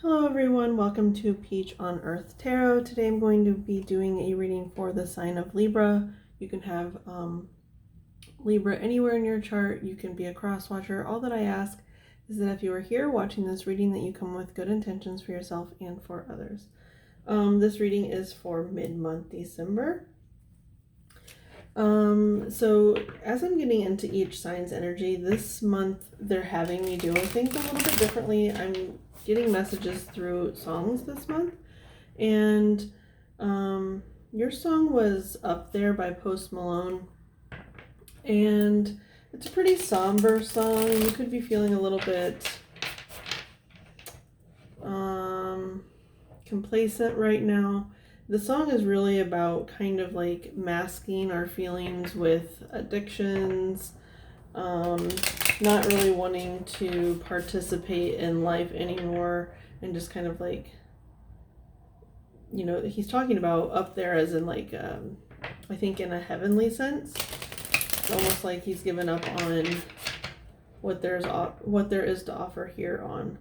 Hello everyone, welcome to Peach on Earth Tarot. Today I'm going to be doing a reading for the sign of Libra. You can have Libra anywhere in your chart. You can be a cross watcher. All that I ask is that if you are here watching this reading, that you come with good intentions for yourself and for others. This reading is for mid-month December. So as I'm getting into each sign's energy, this month they're having me do things a little bit differently. I'm getting messages through songs this month, and your song was Up There by Post Malone, and it's a pretty somber song. You could be feeling a little bit complacent right now. The song is really about kind of like masking our feelings with addictions, not really wanting to participate in life anymore, and just kind of like, you know, he's talking about up there as in like, I think in a heavenly sense. It's almost like he's given up on what there is to offer here on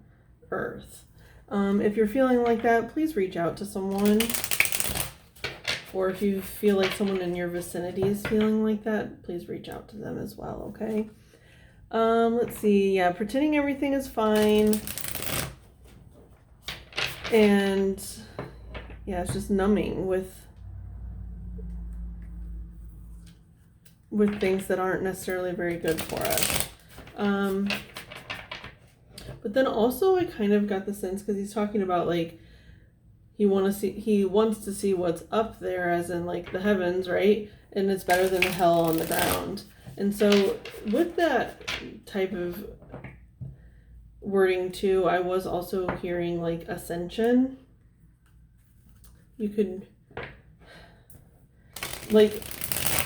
Earth. If you're feeling like that, please reach out to someone. Or if you feel like someone in your vicinity is feeling like that, please reach out to them as well, okay? Let's see. Yeah, pretending everything is fine. And yeah, it's just numbing with things that aren't necessarily very good for us. But then also I kind of got the sense, because he's talking about like he wants to see what's up there, as in like the heavens, right? And it's better than the hell on the ground. And so with that type of wording too, I was also hearing like ascension. You could, like,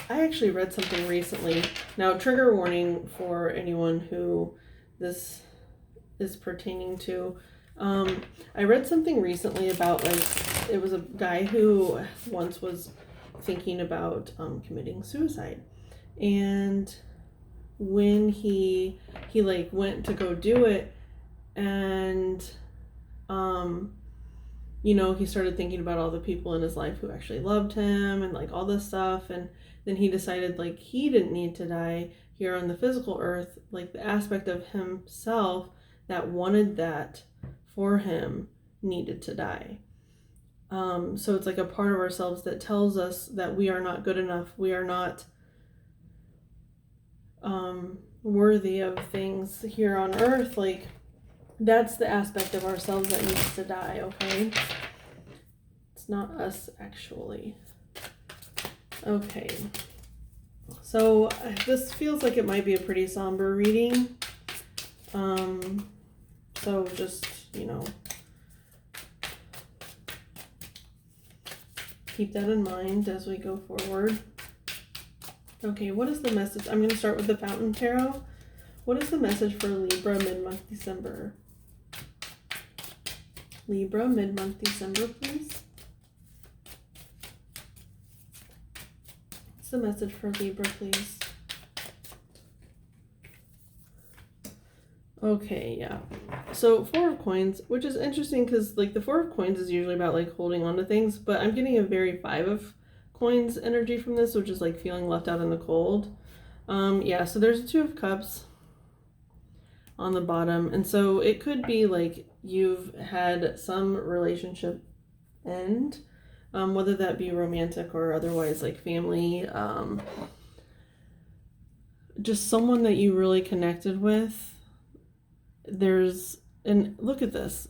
I actually read something recently. Now, trigger warning for anyone who this is pertaining to. I read something recently about, like, it was a guy who once was thinking about committing suicide, and when he like went to go do it, and you know, he started thinking about all the people in his life who actually loved him and like all this stuff, and then he decided like he didn't need to die here on the physical earth. Like the aspect of himself that wanted that for him needed to die. So it's like a part of ourselves that tells us that we are not good enough. We are not worthy of things here on earth. Like, that's the aspect of ourselves that needs to die, okay? It's not us, actually. Okay. So this feels like it might be a pretty somber reading. So just, you know, keep that in mind as we go forward. Okay, what is the message? I'm going to start with the Fountain Tarot. What is the message for Libra mid-month December? Libra mid-month December, please. What's the message for Libra, please? Okay, yeah. So Four of Coins, which is interesting because like the Four of Coins is usually about like holding on to things, but I'm getting a very Five of Coins energy from this, which is like feeling left out in the cold. Yeah, so there's a Two of Cups on the bottom, and so it could be like you've had some relationship end, whether that be romantic or otherwise, like family, just someone that you really connected with. And look at this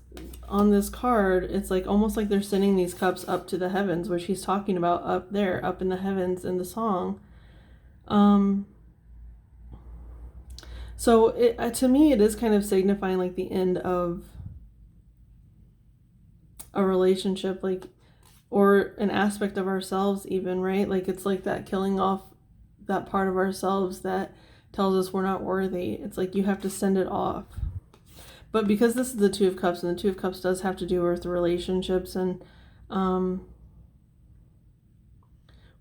on this card, it's like almost like they're sending these cups up to the heavens, which he's talking about up there, up in the heavens in the song. So to me, it is kind of signifying like the end of a relationship, like, or an aspect of ourselves even, right? Like it's like that killing off that part of ourselves that tells us we're not worthy. It's like you have to send it off. But because this is the Two of Cups, and the Two of Cups does have to do with relationships, and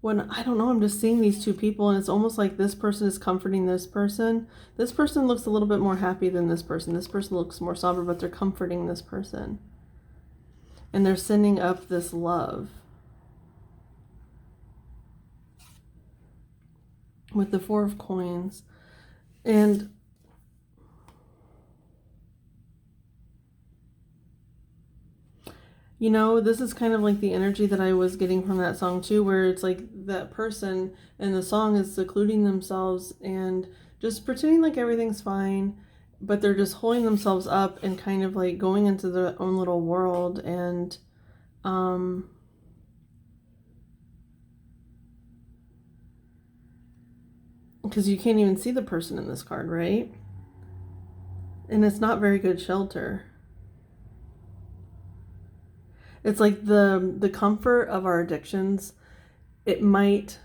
when, I don't know, I'm just seeing these two people, and it's almost like this person is comforting this person. This person looks a little bit more happy than this person. This person looks more somber, but they're comforting this person. And they're sending up this love. With the Four of Coins. And you know, this is kind of like the energy that I was getting from that song too, where it's like that person in the song is secluding themselves and just pretending like everything's fine, but they're just holding themselves up and kind of like going into their own little world. And because you can't even see the person in this card, right? And it's not very good shelter. It's like the comfort of our addictions, it might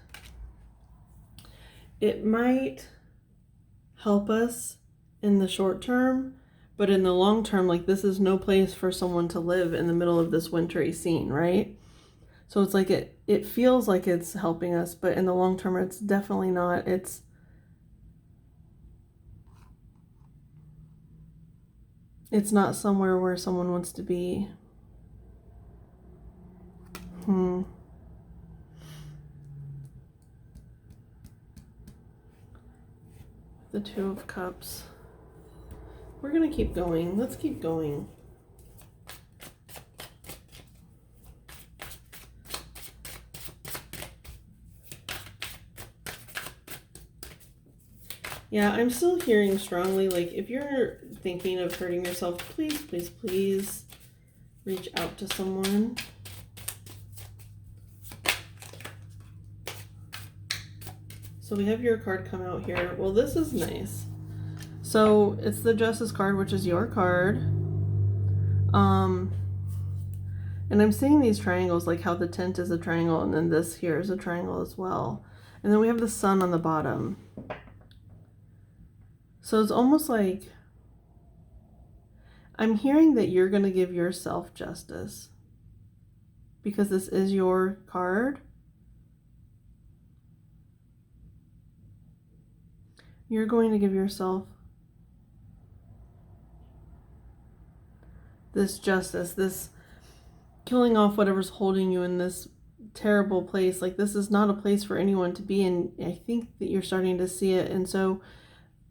help us in the short term, but in the long term, like, this is no place for someone to live in the middle of this wintry scene, right? So it's like it feels like it's helping us, but in the long term, it's definitely not. It's not somewhere where someone wants to be. The Two of Cups. We're gonna keep going. Let's keep going. Yeah, I'm still hearing strongly, like, if you're thinking of hurting yourself, please, please, please reach out to someone. So we have your card come out here. Well, this is nice. So it's the Justice card, which is your card. And I'm seeing these triangles, like how the tent is a triangle, and then this here is a triangle as well. And then we have the sun on the bottom. So it's almost like I'm hearing that you're going to give yourself justice, because this is your card. You're going to give yourself this justice, this killing off whatever's holding you in this terrible place. Like, this is not a place for anyone to be in. I think that you're starting to see it. And so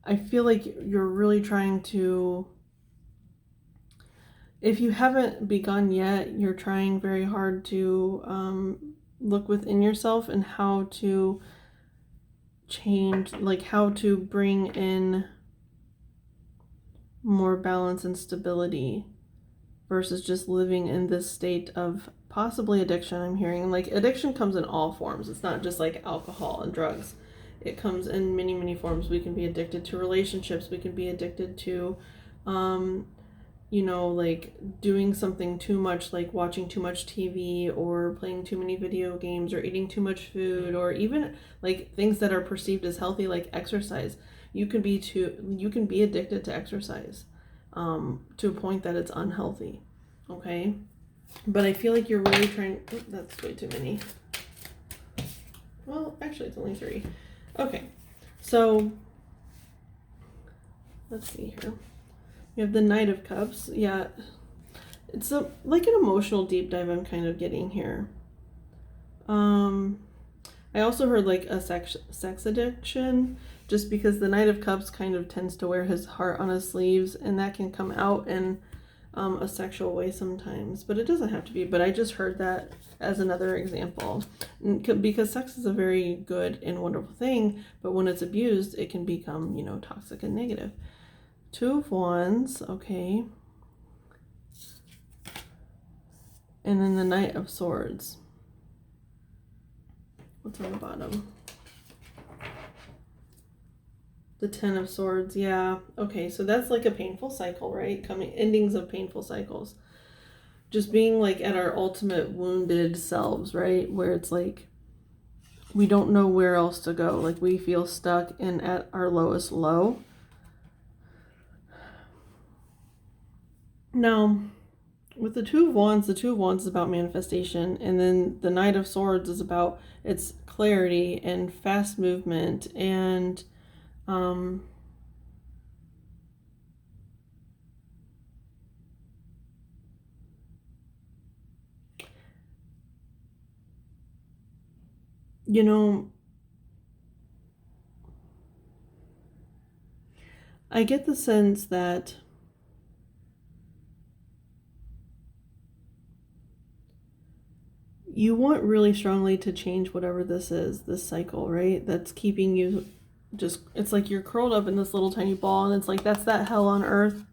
I feel like you're really trying to, if you haven't begun yet, you're trying very hard to look within yourself and how to change, like how to bring in more balance and stability versus just living in this state of possibly addiction. I'm hearing, like, addiction comes in all forms. It's not just like alcohol and drugs. It comes in many, many forms. We can be addicted to relationships. We can be addicted to, you know, like doing something too much, like watching too much TV or playing too many video games or eating too much food, or even like things that are perceived as healthy, like exercise. You can be addicted to exercise to a point that it's unhealthy. Okay? But I feel like you're really trying. Oh, that's way too many. Well, actually, it's only 3. Okay. So, let's see here. You have the Knight of Cups. Yeah. It's like an emotional deep dive I'm kind of getting here. I also heard like a sex addiction, just because the Knight of Cups kind of tends to wear his heart on his sleeves, and that can come out in a sexual way sometimes, but it doesn't have to be. But I just heard that as another example, because sex is a very good and wonderful thing, but when it's abused, it can become, you know, toxic and negative. Two of Wands, okay. And then the Knight of Swords. What's on the bottom? The Ten of Swords, yeah. Okay, so that's like a painful cycle, right? Endings of painful cycles. Just being like at our ultimate wounded selves, right? Where it's like we don't know where else to go. Like, we feel stuck and at our lowest low. Now, with the Two of Wands is about manifestation, and then the Knight of Swords is about its clarity and fast movement and you know, I get the sense that you want really strongly to change whatever this is, this cycle, right? That's keeping you just, it's like you're curled up in this little tiny ball, and it's like that's that hell on earth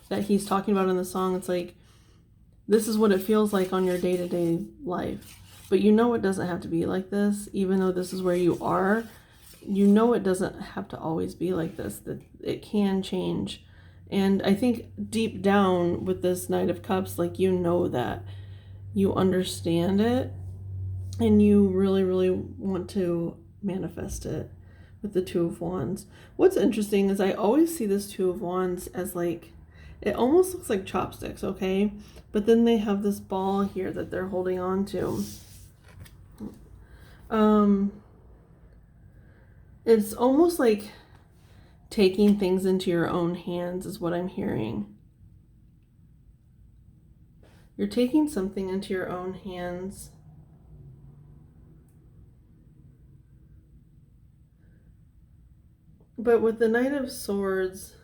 that he's talking about in the song. It's like, this is what it feels like on your day-to-day life. But you know it doesn't have to be like this, even though this is where you are. You know it doesn't have to always be like this, that it can change. And I think deep down with this Knight of Cups, like, you know that. You understand it, and you really, really want to manifest it with the Two of Wands. What's interesting is I always see this Two of Wands as like, it almost looks like chopsticks, okay? But then they have this ball here that they're holding on to. It's almost like taking things into your own hands is what I'm hearing. You're taking something into your own hands. But with the Knight of Swords,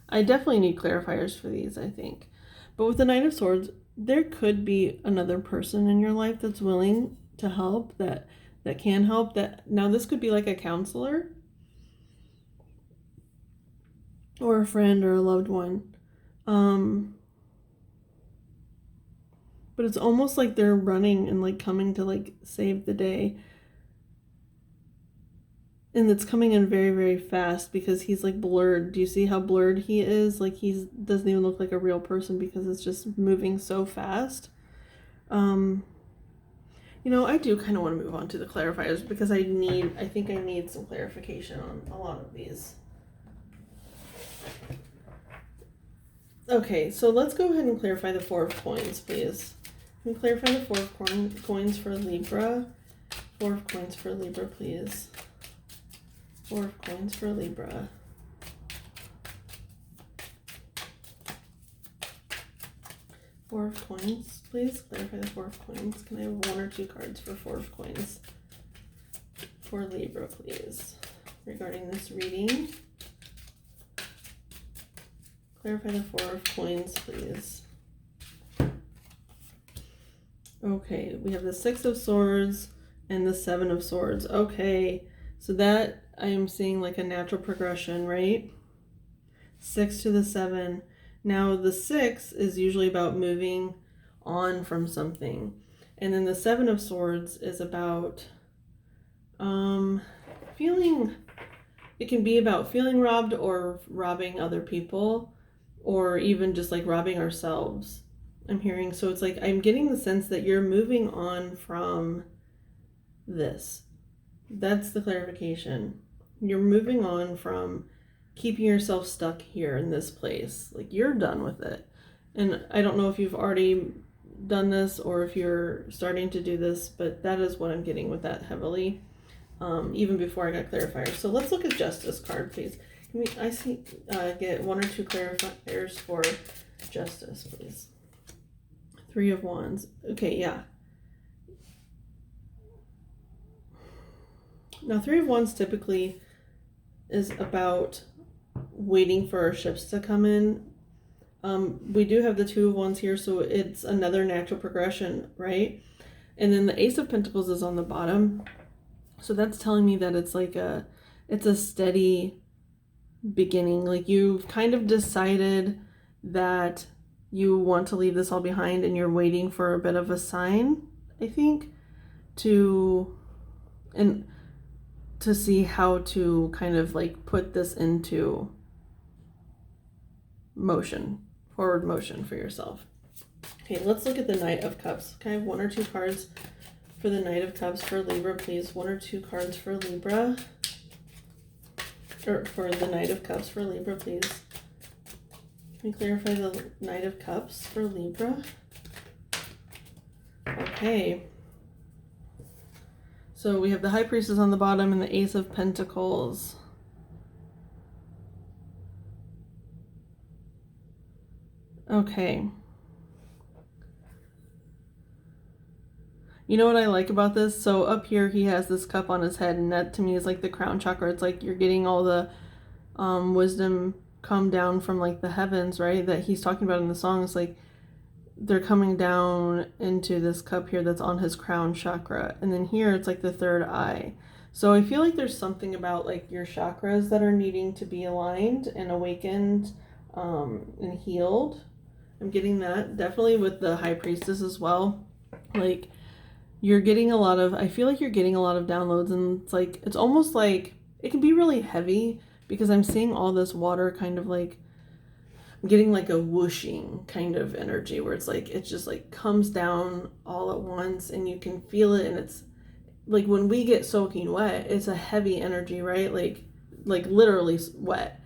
I definitely need clarifiers for these, I think. But with the Knight of Swords, there could be another person in your life that's willing to help, that can help. That now this could be like a counselor or a friend or a loved one. But it's almost like they're running and like coming to like save the day. And it's coming in very, very fast because he's like blurred. Do you see how blurred he is? Like he doesn't even look like a real person because it's just moving so fast. You know, I do kind of want to move on to the clarifiers because I think I need some clarification on a lot of these. Okay, so let's go ahead and clarify the Four of Coins, please. Can we clarify the Four of Coins for Libra? Four of Coins for Libra, please. Four of Coins for Libra. Four of Coins, please. Clarify the Four of Coins. Can I have one or two cards for Four of Coins for Libra, please? Regarding this reading. Clarify the Four of Coins, please. Okay, we have the Six of Swords and the Seven of Swords. Okay, so that I am seeing like a natural progression, right? 6 to the 7. Now the 6 is usually about moving on from something. And then the Seven of Swords is about feeling, it can be about feeling robbed or robbing other people, or even just like robbing ourselves. I'm hearing, so it's like I'm getting the sense that you're moving on from this. That's the clarification. You're moving on from keeping yourself stuck here in this place. Like you're done with it. And I don't know if you've already done this or if you're starting to do this, but that is what I'm getting with that heavily, even before I got clarifiers. So let's look at Justice card, please. Can we, get one or two clarifiers for Justice, please? Three of Wands. Okay, yeah. Now, Three of Wands typically is about waiting for our ships to come in. We do have the Two of Wands here, so it's another natural progression, right? And then the Ace of Pentacles is on the bottom. So that's telling me that it's like it's a steady beginning. Like you've kind of decided that you want to leave this all behind and you're waiting for a bit of a sign, I think, to see how to kind of like put this into motion, forward motion for yourself. Okay, let's look at the Knight of Cups. Can I have one or two cards for the Knight of Cups for Libra, please? One or two cards for Libra. Or for the Knight of Cups for Libra, please. Can we clarify the Knight of Cups for Libra? Okay. So we have the High Priestess on the bottom and the Ace of Pentacles. Okay. You know what I like about this? So up here he has this cup on his head, and that to me is like the crown chakra. It's like you're getting all the wisdom come down from like the heavens, right? That he's talking about in the song. It's like they're coming down into this cup here that's on his crown chakra. And then here it's like the third eye. So I feel like there's something about like your chakras that are needing to be aligned and awakened and healed. I'm getting that definitely with the high priestess as well. Like you're getting a lot of, I feel like you're getting a lot of downloads, and it's like, it's almost like it can be really heavy because I'm seeing all this water kind of like, I'm getting like a whooshing kind of energy where it's like, it just like comes down all at once and you can feel it. And it's like when we get soaking wet, it's a heavy energy, right? Like literally wet.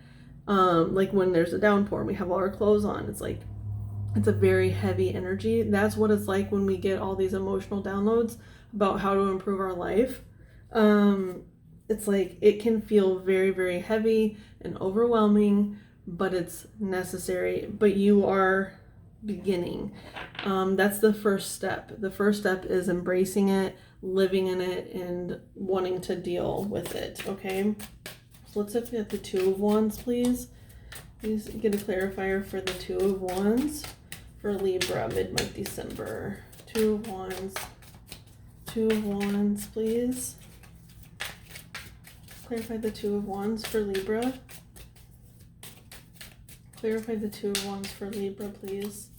Like when there's a downpour and we have all our clothes on, it's like, it's a very heavy energy. That's what it's like when we get all these emotional downloads about how to improve our life. It's like it can feel very, very heavy and overwhelming, but it's necessary. But you are beginning. That's the first step. The first step is embracing it, living in it, and wanting to deal with it. Okay? So let's look at the Two of Wands, please. Please get a clarifier for the Two of Wands for Libra, mid-month December. Two of Wands. Two of Wands, please. Clarify the Two of Wands for Libra. Clarify the Two of Wands for Libra, please.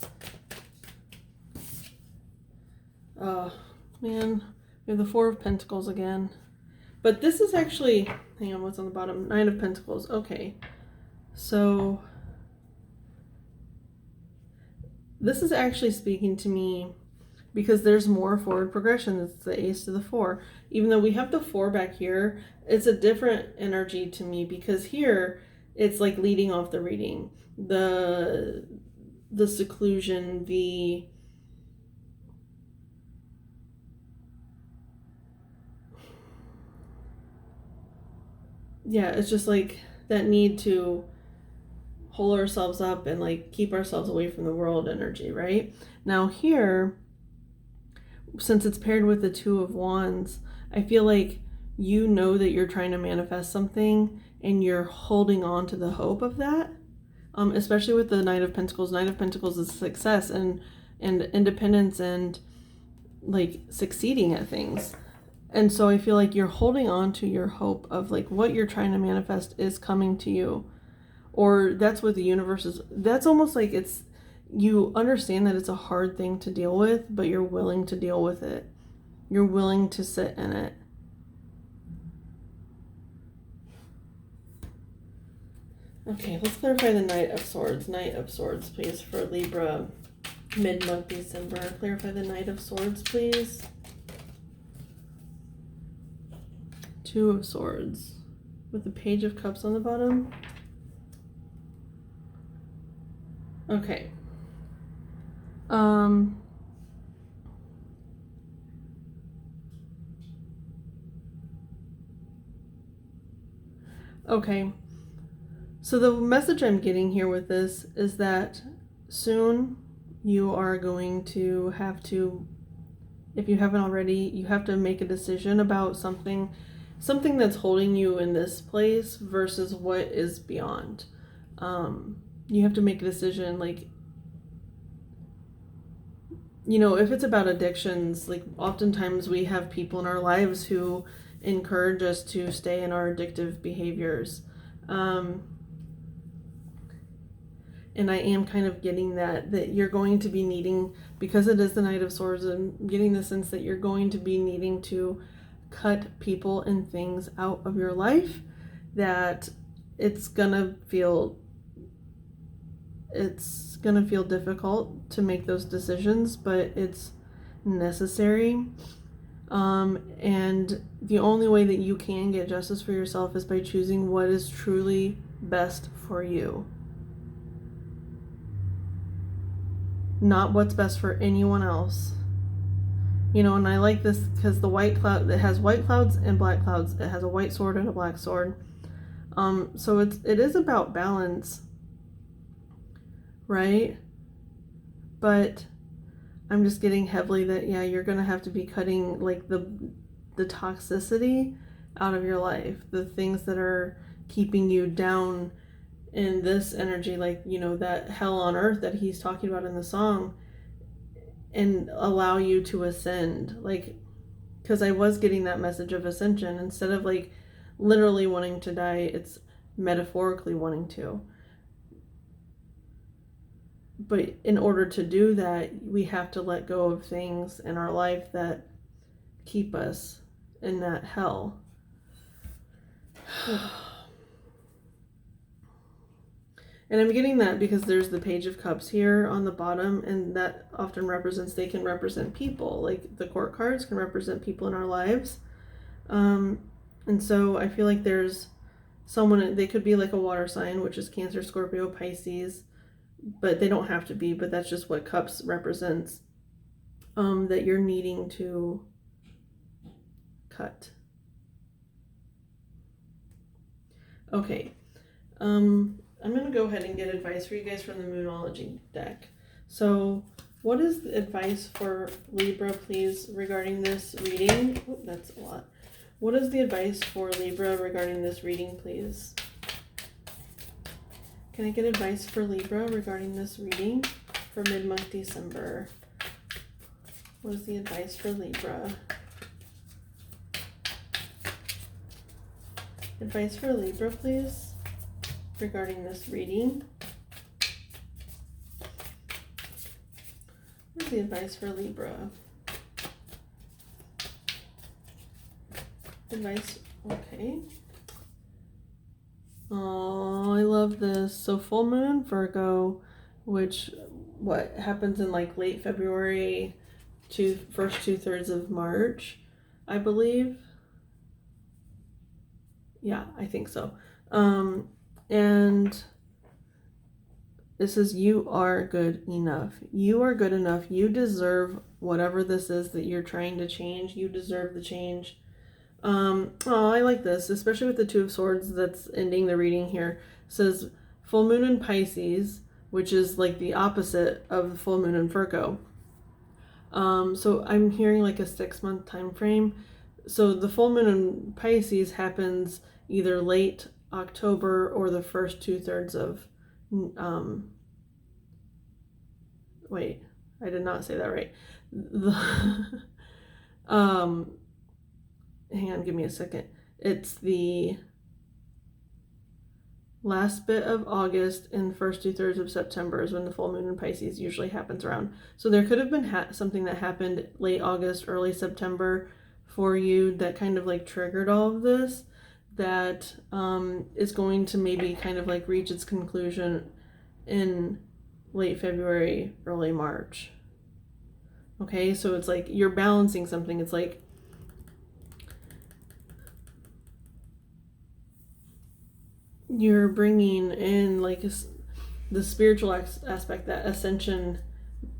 Oh, man. We have the Four of Pentacles again. But this is actually, hang on, what's on the bottom? Nine of Pentacles. Okay. So this is actually speaking to me because there's more forward progression. It's the Ace to the Four. Even though we have the Four back here, it's a different energy to me because here it's like leading off the reading. The seclusion, yeah, it's just like that need to hold ourselves up and like keep ourselves away from the world energy, right? Now here, since it's paired with the Two of Wands, I feel like you know that you're trying to manifest something and you're holding on to the hope of that. Especially with the Knight of Pentacles. Knight of Pentacles is success and independence and like succeeding at things. And so I feel like you're holding on to your hope of like what you're trying to manifest is coming to you. Or that's what the universe is. That's almost like it's, you understand that it's a hard thing to deal with, but you're willing to deal with it. You're willing to sit in it. Okay, let's clarify the Knight of Swords. Knight of Swords, please, for Libra, mid-month December. Clarify the Knight of Swords, please. Two of Swords with the Page of Cups on the bottom. Okay. Okay. So the message I'm getting here with this is that soon you are going to have to, if you haven't already, you have to make a decision about something that's holding you in this place versus what is beyond. You have to make a decision, like, you know, if it's about addictions, like oftentimes we have people in our lives who encourage us to stay in our addictive behaviors. And I am kind of getting that you're going to be needing, because it is the Knight of Swords, and getting the sense that you're going to be needing to cut people and things out of your life, that it's gonna feel difficult to make those decisions, but it's necessary. And the only way that you can get justice for yourself is by choosing what is truly best for you. Not what's best for anyone else. You know, and I like this because the white cloud, it has white clouds and black clouds. It has a white sword and a black sword. So it is about balance, right? But I'm just getting heavily that, yeah, you're going to have to be cutting like the toxicity out of your life, the things that are keeping you down in this energy, like, you know, that hell on earth that he's talking about in the song, and allow you to ascend. Like, because I was getting that message of ascension instead of like literally wanting to die, it's metaphorically wanting to. But in order to do that, we have to let go of things in our life that keep us in that hell. And I'm getting that because there's the Page of Cups here on the bottom, and that often represents, they can represent people. Like the court cards can represent people in our lives. And so I feel like there's someone, they could be like a water sign, which is Cancer, Scorpio, Pisces, but they don't have to be, but that's just what Cups represents, that you're needing to cut. Okay. I'm going to go ahead and get advice for you guys from the Moonology deck. So, what is the advice for Libra, please, regarding this reading? Oh, that's a lot. What is the advice for Libra regarding this reading, please? Can I get advice for Libra regarding this reading for mid-month December? What is the advice for Libra? Advice for Libra, please, regarding this reading. What's the advice for Libra? Advice, okay. Oh, I love this. So full moon, Virgo, which what happens in like late February to first 2/3 of March, I believe. Yeah, I think so. And this is, you are good enough. You are good enough. You deserve whatever this is that you're trying to change. You deserve the change. Oh, I like this, especially with the Two of Swords that's ending the reading here. It says full moon in Pisces, which is like the opposite of the full moon in Virgo. So I'm hearing like a 6-month time frame. So the full moon in Pisces happens either late October or the first 2/3 of wait, I did not say that right. Hang on, give me a second. It's the last bit of August and first 2/3 of September is when the full moon in Pisces usually happens around. So there could have been something that happened late August, early September for you that kind of like triggered all of this, that is going to maybe kind of like reach its conclusion in late February, early March. Okay, so it's like you're balancing something. It's like you're bringing in like the spiritual aspect, that ascension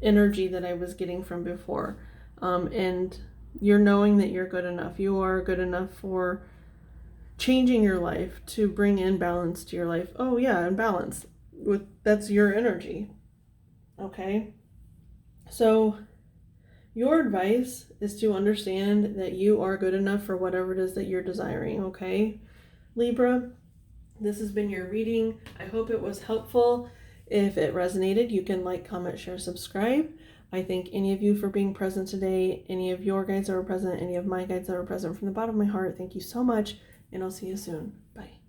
energy that I was getting from before, and you're knowing that you're good enough. You are good enough for changing your life to bring in balance to your life. Oh yeah, and balance with, that's your energy. Okay, so your advice is to understand that you are good enough for whatever it is that you're desiring. Okay, Libra, this has been your reading. I hope it was helpful. If it resonated, you can like, comment, share, subscribe. I thank any of you for being present today. Any of your guides that were present, any of my guides that were present, from the bottom of my heart, thank you so much, and I'll see you soon. Bye.